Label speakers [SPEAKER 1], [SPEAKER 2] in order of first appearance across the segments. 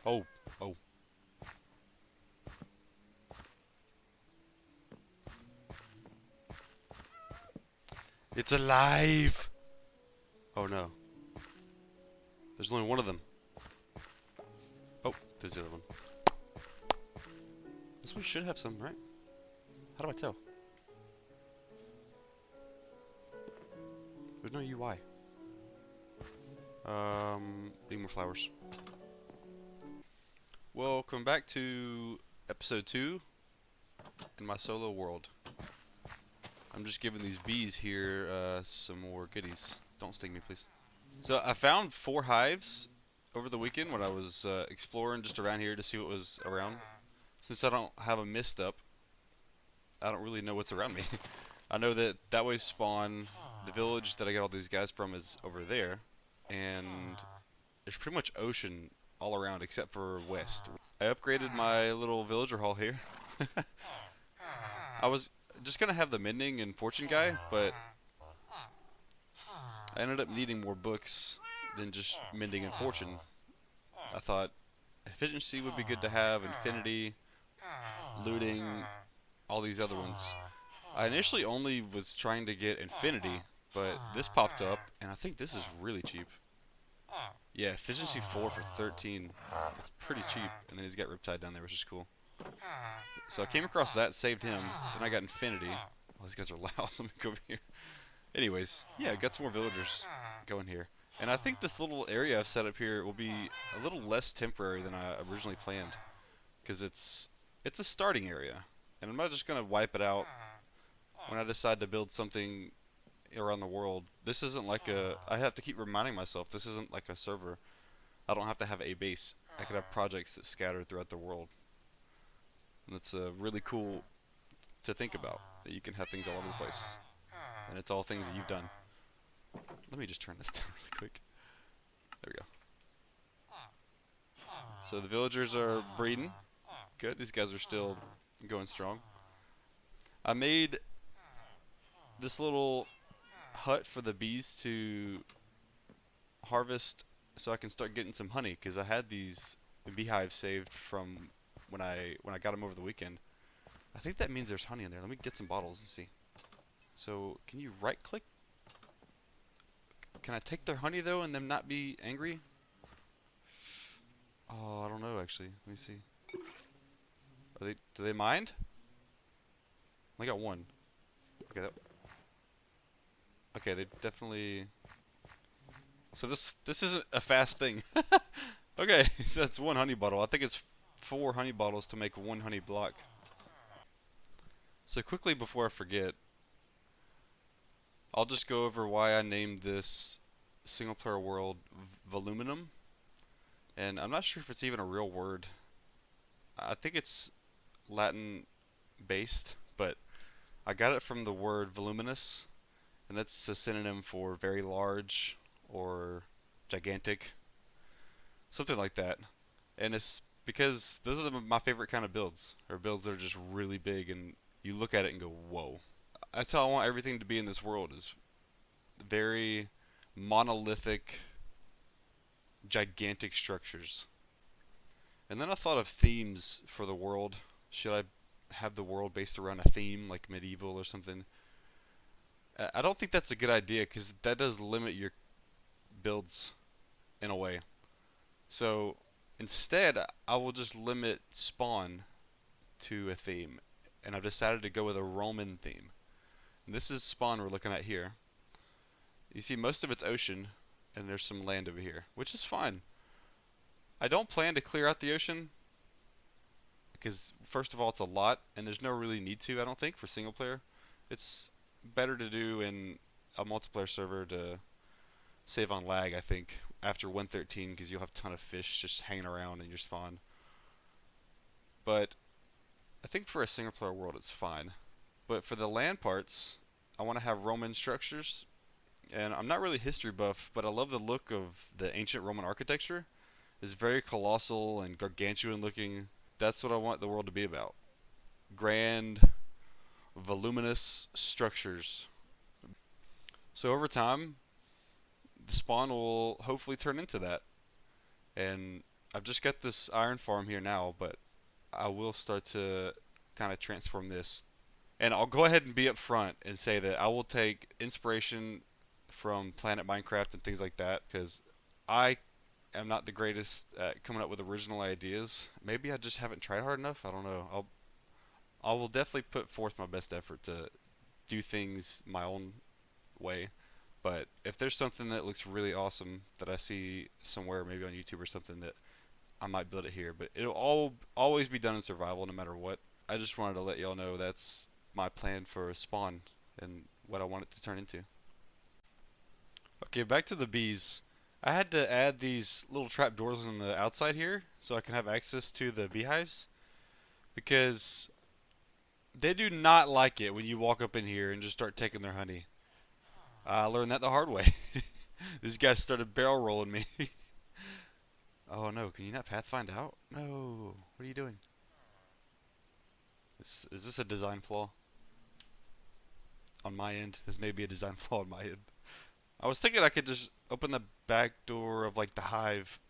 [SPEAKER 1] Oh, oh. It's alive! Oh no. There's only one of them. Oh, there's the other one. This one should have some, right? How do I tell? There's no UI. Need more flowers. Welcome back to episode 2 in my solo world. I'm just giving these bees here some more goodies. Don't sting me, please. So I found 4 hives over the weekend when I was exploring just around here to see what was around. Since I don't have a mist up, I don't really know what's around me. I know that way spawn, the village that I got all these guys from is over there, and there's pretty much ocean all around except for west. I upgraded my little villager hall here. I was just gonna have the mending and fortune guy, but I ended up needing more books than just mending and fortune. I thought efficiency would be good to have, infinity, looting, all these other ones. I initially only was trying to get infinity, but this popped up, and I think this is really cheap. Yeah, efficiency 4 for 13. It's pretty cheap, and then he's got Riptide down there, which is cool. So I came across that, saved him, then I got infinity. Oh, these guys are loud. Let me go over here. Anyways, yeah, I got some more villagers going here. And I think this little area I've set up here will be a little less temporary than I originally planned. Because it's a starting area. And I'm not just going to wipe it out when I decide to build something around the world. This isn't like I have to keep reminding myself, this isn't like a server. I don't have to have a base. I could have projects that scatter throughout the world. And it's really cool to think about, that you can have things all over the place. And it's all things that you've done. Let me just turn this down really quick. There we go. So the villagers are breeding. Good, these guys are still going strong. I made this little hut for the bees to harvest so I can start getting some honey, because I had these beehives saved from when I got them over the weekend. I think that means there's honey in there. Let me get some bottles and see. So, can you right click? Can I take their honey though and them not be angry? Oh, I don't know actually. Let me see. Do they mind? I got one. Okay, okay, they definitely. So this isn't a fast thing. Okay, so that's 1 honey bottle. I think it's 4 honey bottles to make 1 honey block. So quickly before I forget, I'll just go over why I named this single player world Voluminum. And I'm not sure if it's even a real word. I think it's Latin based, but I got it from the word voluminous, and that's a synonym for very large or gigantic, something like that. And it's because those are my favorite kind of builds, or builds that are just really big and you look at it and go, whoa. That's how I want everything to be in this world, is very monolithic, gigantic structures. And then I thought of themes for the world. Should I have the world based around a theme, like medieval or something? I don't think that's a good idea, because that does limit your builds in a way. So instead, I will just limit spawn to a theme. And I've decided to go with a Roman theme. And this is spawn we're looking at here. You see most of it's ocean, and there's some land over here, which is fine. I don't plan to clear out the ocean, because first of all it's a lot, and there's no really need to, I don't think, for single player. It's better to do in a multiplayer server to save on lag, I think, after 1.13, because you'll have a ton of fish just hanging around in your spawn. But I think for a single player world it's fine. But for the land parts, I want to have Roman structures. And I'm not really history buff, but I love the look of the ancient Roman architecture. It's very colossal and gargantuan looking. That's what I want the world to be about. Grand, voluminous structures. So over time, the spawn will hopefully turn into that. And I've just got this iron farm here now, but I will start to kind of transform this. And I'll go ahead and be up front and say that I will take inspiration from Planet Minecraft and things like that because I am not the greatest at coming up with original ideas. Maybe I just haven't tried hard enough. I don't know. I will definitely put forth my best effort to do things my own way. But if there's something that looks really awesome that I see somewhere, maybe on YouTube or something, that I might build it here. But it'll always be done in survival, no matter what. I just wanted to let y'all know that's my plan for a spawn and what I want it to turn into. Okay, back to the bees. I had to add these little trap doors on the outside here so I can have access to the beehives because they do not like it when you walk up in here and just start taking their honey. I learned that the hard way. These guys started barrel rolling me. Oh no, can you not pathfind out? No, what are you doing? Is this a design flaw? On my end? This may be a design flaw on my end. I was thinking I could just open the back door of like the hive.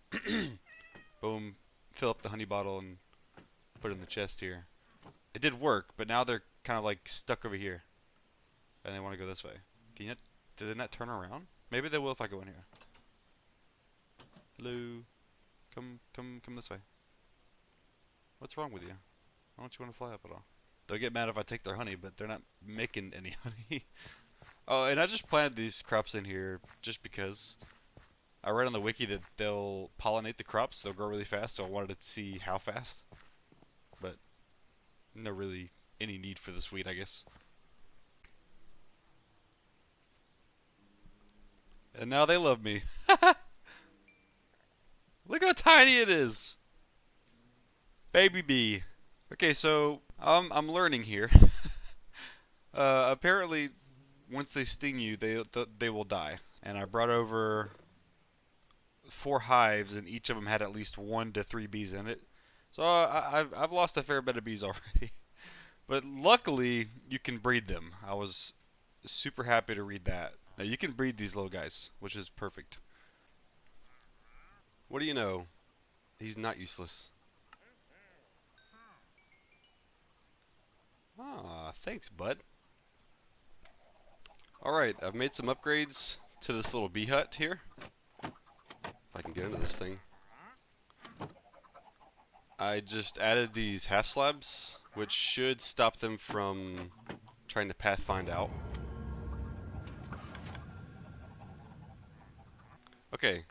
[SPEAKER 1] Boom, fill up the honey bottle and put it in the chest here. It did work, but now they're kind of like stuck over here. And they want to go this way. Can you not, did they not turn around? Maybe they will if I go in here. Hello? Come this way. What's wrong with you? Why don't you want to fly up at all? They'll get mad if I take their honey, but they're not making any honey. Oh, and I just planted these crops in here just because I read on the wiki that they'll pollinate the crops, they'll grow really fast, so I wanted to see how fast. But no really any need for this wheat, I guess. And now they love me. Look how tiny it is. Baby bee. Okay, so I'm learning here. Apparently, once they sting you, they will die. And I brought over 4 hives, and each of them had at least 1 to 3 bees in it. So I've lost a fair bit of bees already. But luckily, you can breed them. I was super happy to read that. Now you can breed these little guys, which is perfect. What do you know? He's not useless. Ah, thanks, bud. Alright, I've made some upgrades to this little bee hut here. If I can get into this thing. I just added these half slabs, which should stop them from trying to pathfind out. Okay.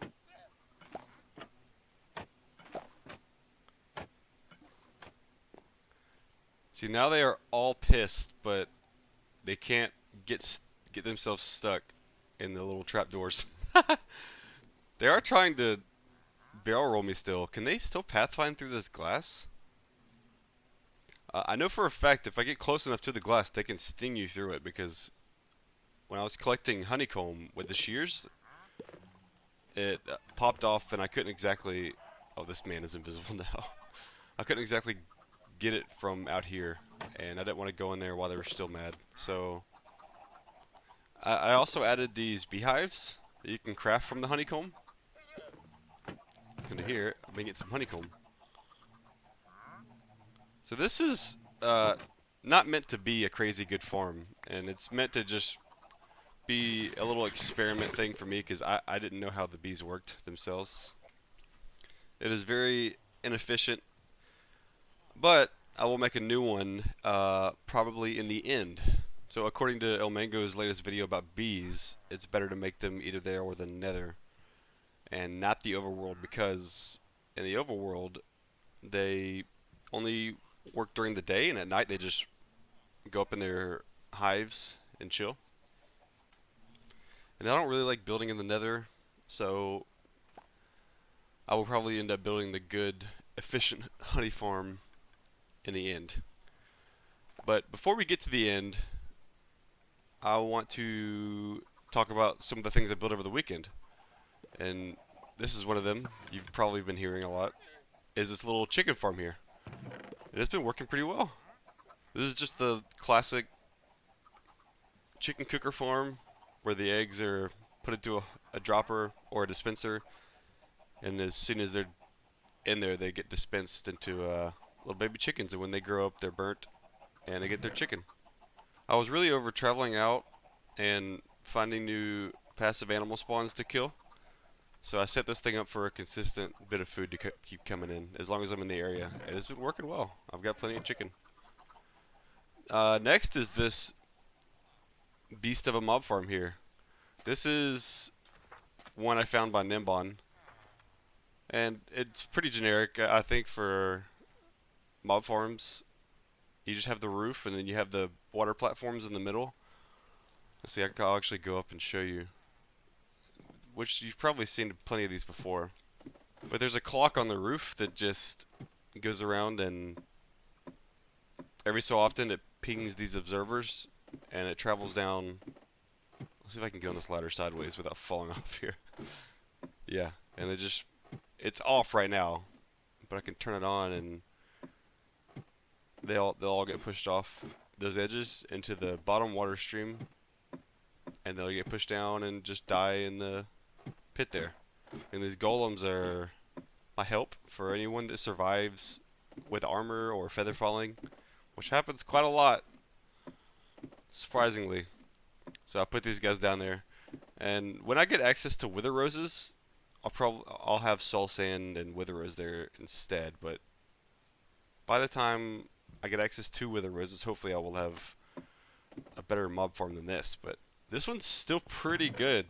[SPEAKER 1] See, now they are all pissed, but they can't get themselves stuck in the little trapdoors. They are trying to barrel roll me still. Can they still pathfind through this glass? I know for a fact if I get close enough to the glass, they can sting you through it because when I was collecting honeycomb with the shears, it popped off and I couldn't exactly... Oh, this man is invisible now. I couldn't exactly get it from out here, and I didn't want to go in there while they were still mad. So I also added these beehives that you can craft from the honeycomb. Come to here, I'm gonna get some honeycomb. So this is not meant to be a crazy good farm, and it's meant to just be a little experiment thing for me because I didn't know how the bees worked themselves. It is very inefficient, but I will make a new one probably in the end. So according to El Mango's latest video about bees, it's better to make them either there or the nether and not the overworld because in the overworld they only work during the day and at night they just go up in their hives and chill. And I don't really like building in the nether, so I will probably end up building the good, efficient honey farm in the end. But before we get to the end, I want to talk about some of the things I built over the weekend. And this is one of them, you've probably been hearing a lot, is this little chicken farm here. And it's been working pretty well. This is just the classic chicken cooker farm where the eggs are put into a dropper or a dispenser, and as soon as they're in there, they get dispensed into little baby chickens, and when they grow up, they're burnt, and they get their chicken. I was really over traveling out and finding new passive animal spawns to kill, so I set this thing up for a consistent bit of food to keep coming in as long as I'm in the area, and it's been working well. I've got plenty of chicken. Next is this beast of a mob farm here. This is one I found by gnembon, and it's pretty generic. I think for mob farms, you just have the roof, and then you have the water platforms in the middle. Let's see, I'll actually go up and show you, which you've probably seen plenty of these before. But there's a clock on the roof that just goes around, and every so often it pings these observers, and it travels down. Let's see if I can get on this ladder sideways without falling off here. Yeah, and it's off right now, but I can turn it on, and they'll all get pushed off those edges into the bottom water stream, and they'll get pushed down and just die in the pit there. And these golems are my help for anyone that survives with armor or feather falling, which happens quite a lot, surprisingly. So I put these guys down there, and when I get access to wither roses, I'll have soul sand and wither rose there instead. But by the time I get access to wither roses, hopefully I will have a better mob farm than this. But this one's still pretty good.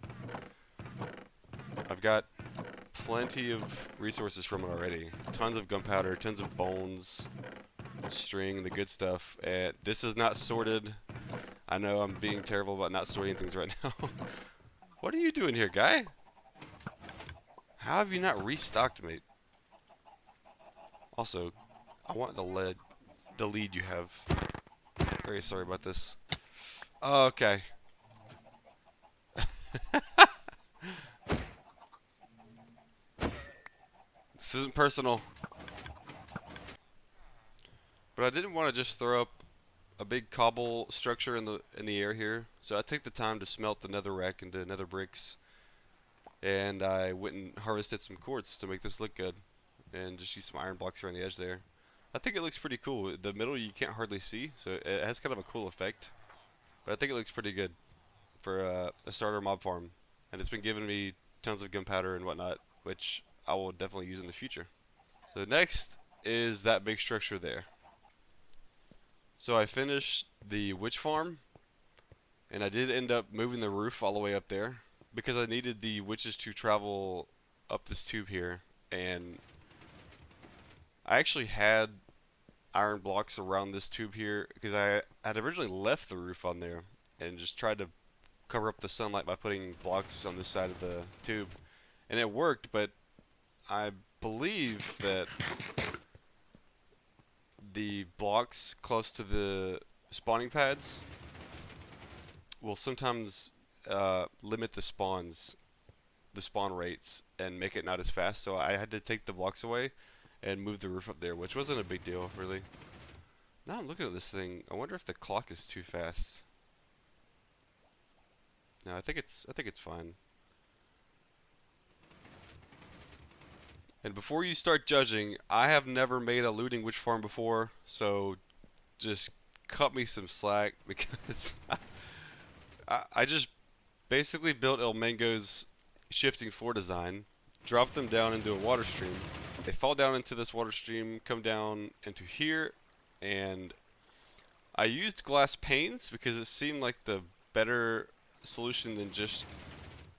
[SPEAKER 1] I've got plenty of resources from it already. Tons of gunpowder, tons of bones, string, the good stuff. And this is not sorted. I know I'm being terrible about not sorting things right now. What are you doing here, guy? How have you not restocked, mate? Also, I want the lead you have. Very sorry about this. Oh, okay. This isn't personal. But I didn't want to just throw up a big cobble structure in the air here. So I take the time to smelt the netherrack into nether bricks. And I went and harvested some quartz to make this look good. And just use some iron blocks here on the edge there. I think it looks pretty cool. The middle you can't hardly see, so it has kind of a cool effect. But I think it looks pretty good for a starter mob farm. And it's been giving me tons of gunpowder and whatnot, which I will definitely use in the future. So next is that big structure there. So I finished the witch farm, and I did end up moving the roof all the way up there because I needed the witches to travel up this tube here, and I actually had iron blocks around this tube here because I had originally left the roof on there and just tried to cover up the sunlight by putting blocks on this side of the tube, and it worked. But I believe that the blocks close to the spawning pads will sometimes limit the spawn rates and make it not as fast. So I had to take the blocks away and move the roof up there, which wasn't a big deal, really. Now I'm looking at this thing. I wonder if the clock is too fast. No, I think it's fine. And before you start judging, I have never made a looting witch farm before, so just cut me some slack because I just basically built El Mango's shifting floor design, dropped them down into a water stream. They fall down into this water stream, come down into here, and I used glass panes because it seemed like the better solution than just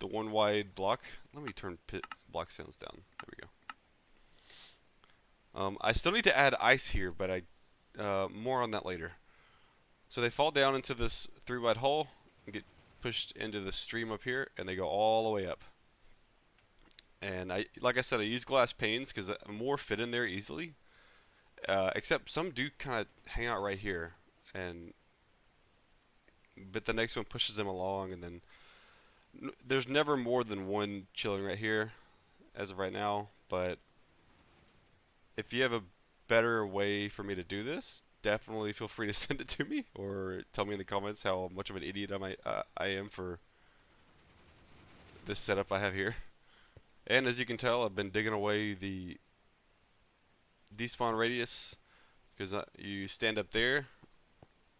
[SPEAKER 1] the one wide block. Let me turn block sounds down. There we go. I still need to add ice here, but more on that later. So they fall down into this 3 wide hole and get pushed into the stream up here, and they go all the way up. And like I said, I use glass panes because more fit in there easily. Except some do kind of hang out right here, but the next one pushes them along, and then there's never more than one chilling right here as of right now. But if you have a better way for me to do this, definitely feel free to send it to me or tell me in the comments how much of an idiot I am for this setup I have here. And as you can tell, I've been digging away the despawn radius, because you stand up there,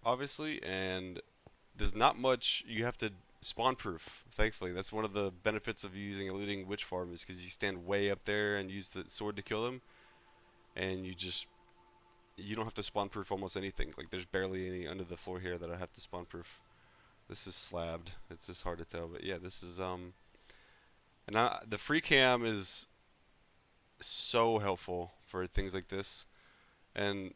[SPEAKER 1] obviously, and there's not much you have to spawn proof. Thankfully, that's one of the benefits of using a looting witch farm, is because you stand way up there and use the sword to kill them, and you don't have to spawn proof almost anything. Like, there's barely any under the floor here that I have to spawn proof. This is slabbed. It's just hard to tell, but yeah, this is the free cam is so helpful for things like this. And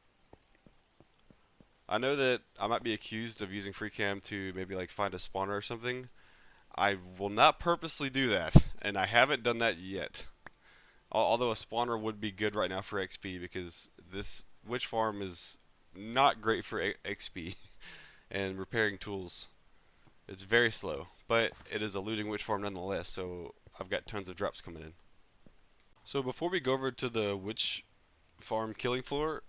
[SPEAKER 1] I know that I might be accused of using free cam to maybe like find a spawner or something. I will not purposely do that, and I haven't done that yet. Although a spawner would be good right now for XP, because this witch farm is not great for XP and repairing tools. It's very slow, but it is a looting witch farm nonetheless, so I've got tons of drops coming in. So before we go over to the witch farm killing floor,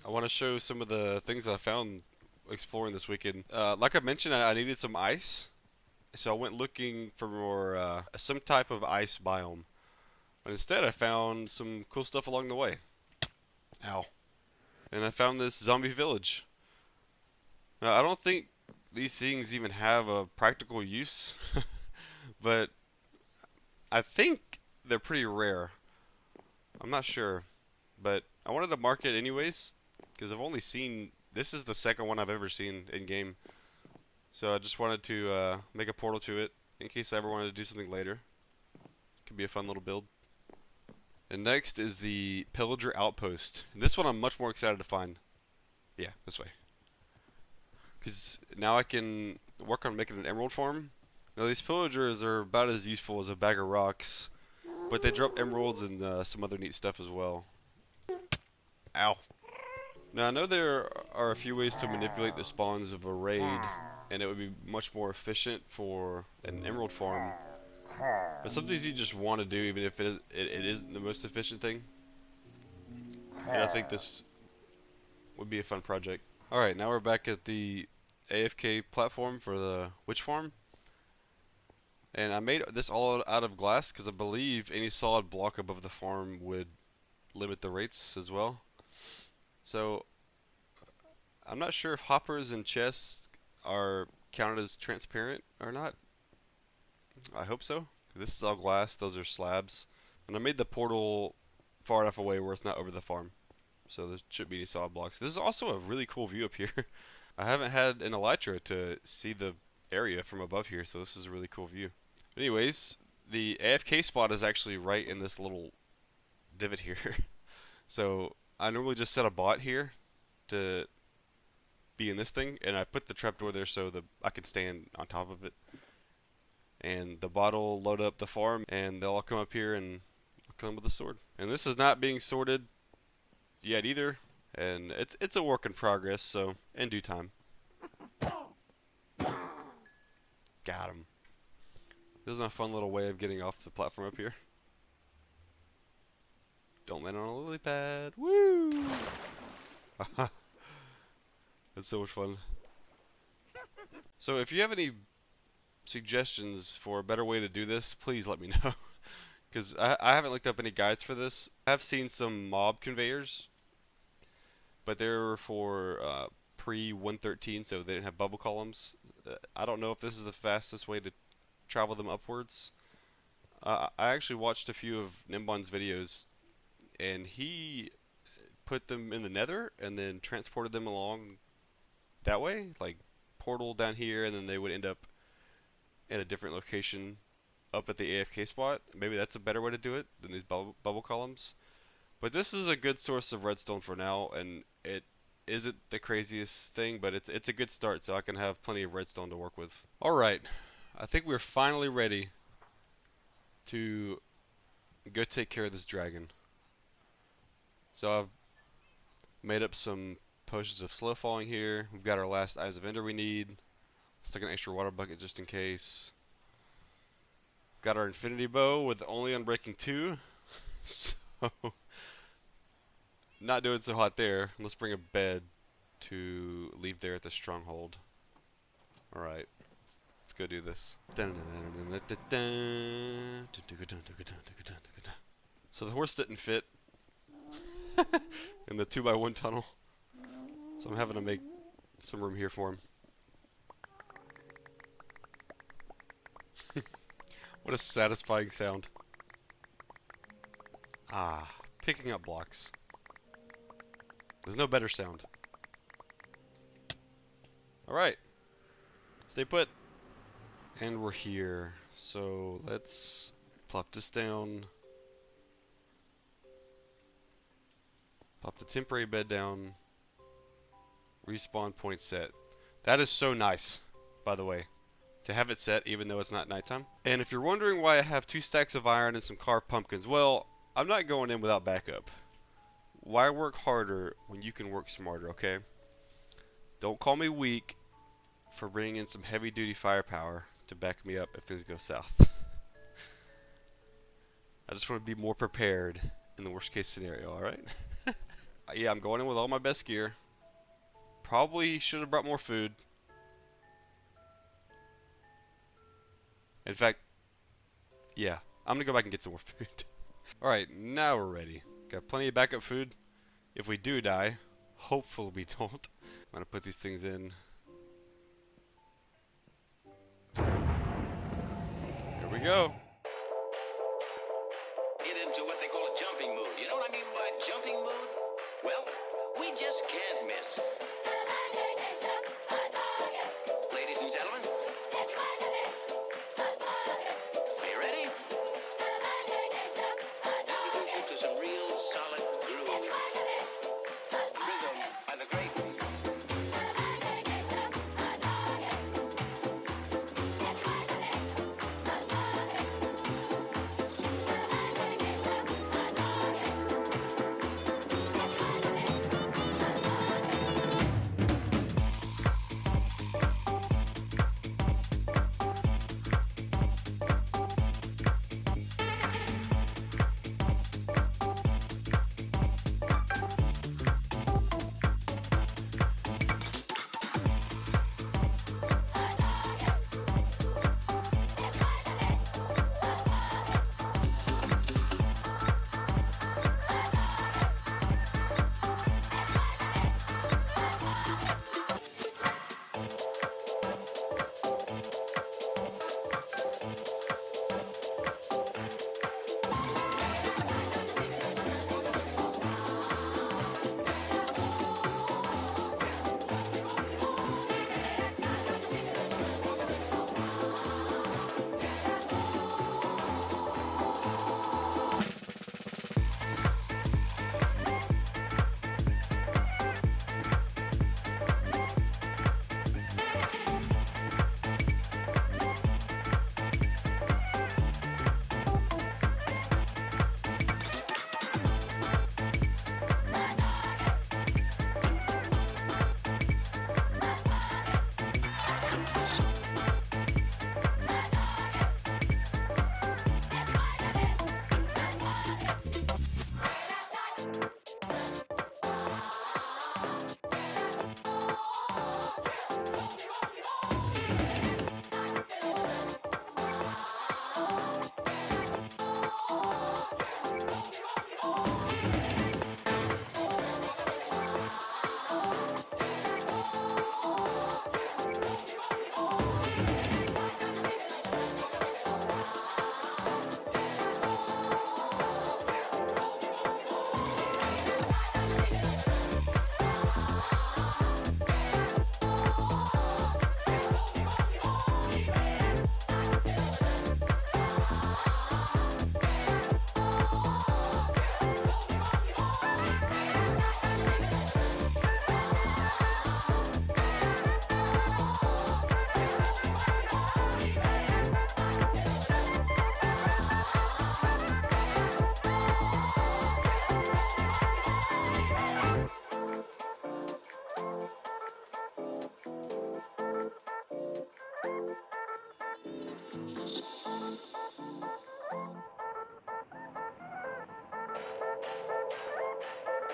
[SPEAKER 1] I want to show some of the things I found exploring this weekend. Like I mentioned, I needed some ice, so I went looking for more some type of ice biome. But instead, I found some cool stuff along the way. Ow. And I found this zombie village. Now, I don't think these things even have a practical use, but I think they're pretty rare. I'm not sure, but I wanted to mark it anyways, because I've only seen, this is the second one I've ever seen in game. So I just wanted to make a portal to it in case I ever wanted to do something later. Could be a fun little build. And next is the Pillager Outpost. And this one I'm much more excited to find. Yeah, this way. Because now I can work on making an emerald farm. Now these pillagers are about as useful as a bag of rocks, but they drop emeralds and some other neat stuff as well. Ow. Now I know there are a few ways to manipulate the spawns of a raid, and it would be much more efficient for an emerald farm. But some things you just want to do, even if it isn't the most efficient thing. And I think this would be a fun project. Alright, now we're back at the AFK platform for the witch farm. And I made this all out of glass because I believe any solid block above the farm would limit the rates as well. So I'm not sure if hoppers and chests are counted as transparent or not. I hope so. This is all glass, those are slabs. And I made the portal far enough away where it's not over the farm. So there shouldn't be any solid blocks. This is also a really cool view up here. I haven't had an elytra to see the area from above here, so this is a really cool view. Anyways, the AFK spot is actually right in this little divot here. So I normally just set a bot here to be in this thing, and I put the trapdoor there so I can stand on top of it. And the bot will load up the farm, and they'll all come up here and I'll kill them with a sword. And this is not being sorted yet either, and it's a work in progress, so in due time. Got him. This is a fun little way of getting off the platform up here. Don't land on a lily pad. Woo! That's so much fun. So if you have any suggestions for a better way to do this, please let me know. Because I haven't looked up any guides for this. I've seen some mob conveyors, but they're for pre-113, so they didn't have bubble columns. I don't know if this is the fastest way to travel them upwards. I actually watched a few of gnembon's videos, and he put them in the nether and then transported them along that way, like portal down here, and then they would end up in a different location up at the AFK spot. Maybe that's a better way to do it than these bubble columns. But this is a good source of redstone for now, and it isn't the craziest thing, but it's a good start, so I can have plenty of redstone to work with. Alright, I think we're finally ready to go take care of this dragon. So I've made up some potions of slow falling here. We've got our last Eyes of Ender we need. Stuck an extra water bucket just in case. Got our infinity bow with only unbreaking 2. So not doing so hot there. Let's bring a bed to leave there at the stronghold. Alright, let's go do this. So the horse didn't fit. in the 2x1 tunnel. So I'm having to make some room here for him. What a satisfying sound. Ah, picking up blocks. There's no better sound. Alright. Stay put. And we're here. So let's plop this down. Plop the temporary bed down. Respawn point set. That is so nice, by the way, to have it set even though it's not nighttime. And if you're wondering why I have 2 stacks of iron and some carved pumpkins, well, I'm not going in without backup. Why work harder when you can work smarter, okay? Don't call me weak for bringing in some heavy duty firepower to back me up if things go south. I just want to be more prepared in the worst case scenario, alright? Yeah, I'm going in with all my best gear. Probably should have brought more food. In fact, yeah, I'm gonna go back and get some more food. Alright, now we're ready. Got plenty of backup food. If we do die, hopefully we don't. I'm gonna put these things in. Here we go.
[SPEAKER 2] Get into what they call a jumping mood. You know what I mean by jumping mood? Well, we just can't miss. Ladies and gentlemen, are you ready? Introduce you to some real solid groove. Rhythm by the great.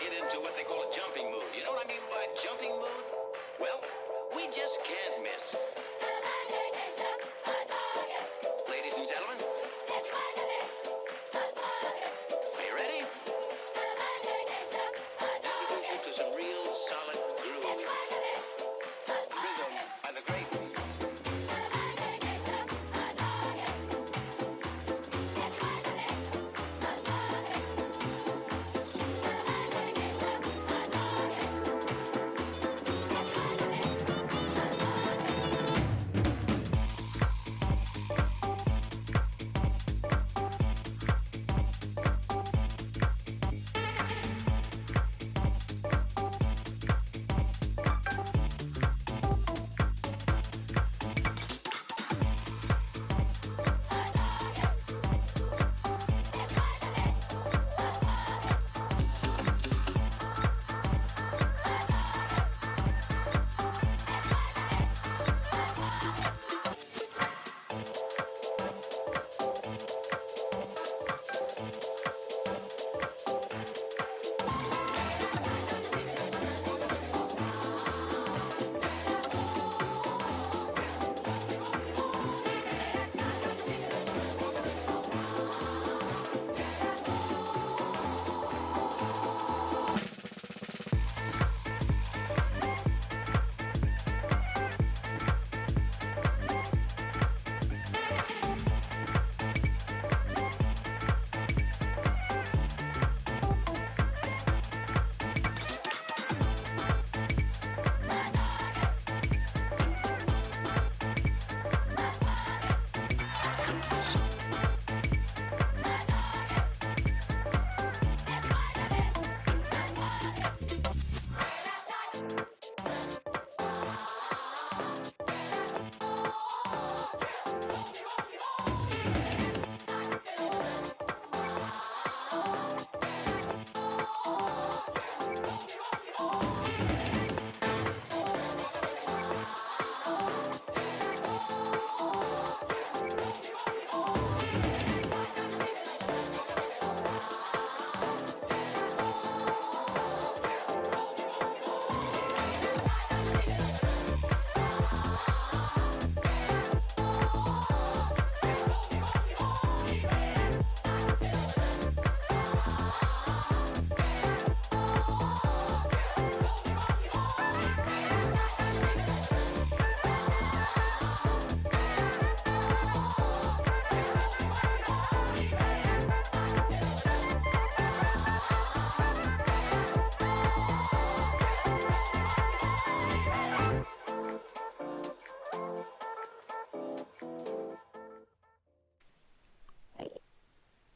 [SPEAKER 2] Get into what they call a jumping mood. You know what I mean by jumping mood? Well, we just can't miss. Ladies and gentlemen, are you ready?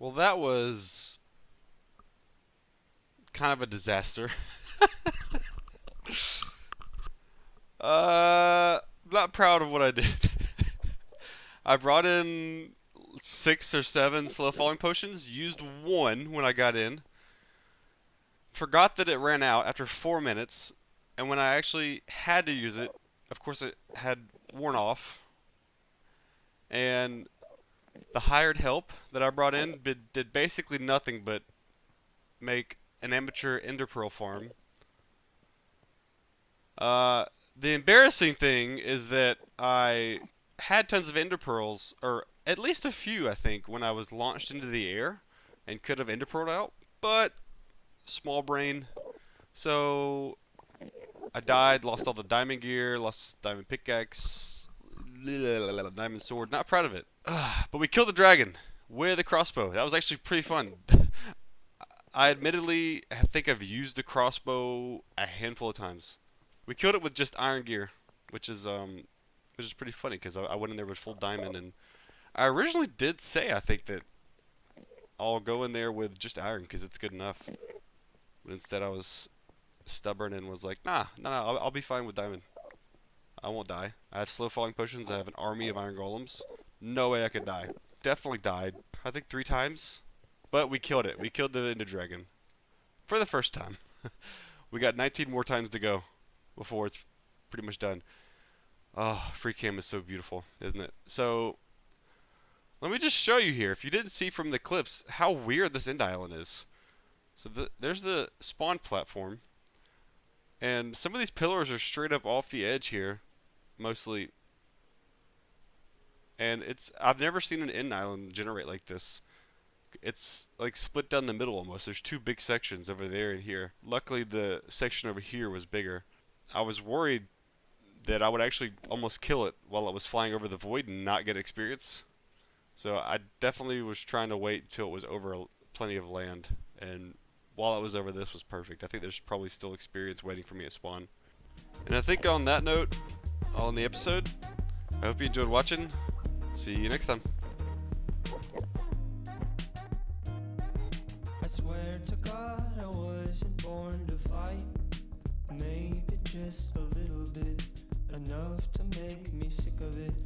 [SPEAKER 1] Well, that was kind of a disaster. Not proud of what I did. I brought in 6 or 7 slow falling potions, used one when I got in, forgot that it ran out after 4 minutes, and when I actually had to use it, of course it had worn off, and the hired help that I brought in did basically nothing but make an amateur ender pearl farm. The embarrassing thing is that I had tons of ender pearls, or at least a few, I think, when I was launched into the air, and could have ender pearled out, but small brain. So I died, lost all the diamond gear, lost diamond pickaxe, diamond sword. Not proud of it. But we killed the dragon with a crossbow. That was actually pretty fun. I admittedly think I've used the crossbow a handful of times. We killed it with just iron gear, which is pretty funny because I went in there with full diamond, and I originally did say I think that I'll go in there with just iron because it's good enough. But instead I was stubborn and was like, nah, I'll be fine with diamond. I won't die. I have slow falling potions. I have an army of iron golems. No way I could die. Definitely died. I think 3 times. But we killed it. We killed the Ender Dragon. For the first time. We got 19 more times to go before it's pretty much done. Oh, free cam is so beautiful, isn't it? So, let me just show you here, if you didn't see from the clips, how weird this end island is. So there's the spawn platform. And some of these pillars are straight up off the edge here. Mostly. And I've never seen an end island generate like this. It's like split down the middle almost. There's 2 big sections over there and here. Luckily the section over here was bigger. I was worried that I would actually almost kill it while it was flying over the void and not get experience. So I definitely was trying to wait until it was over plenty of land. And while it was over, this was perfect. I think there's probably still experience waiting for me at spawn. And I think on that note, all in the episode, I hope you enjoyed watching. See you next time.
[SPEAKER 3] I swear to God I wasn't born to fight. Maybe just a little bit, enough to make me sick of it.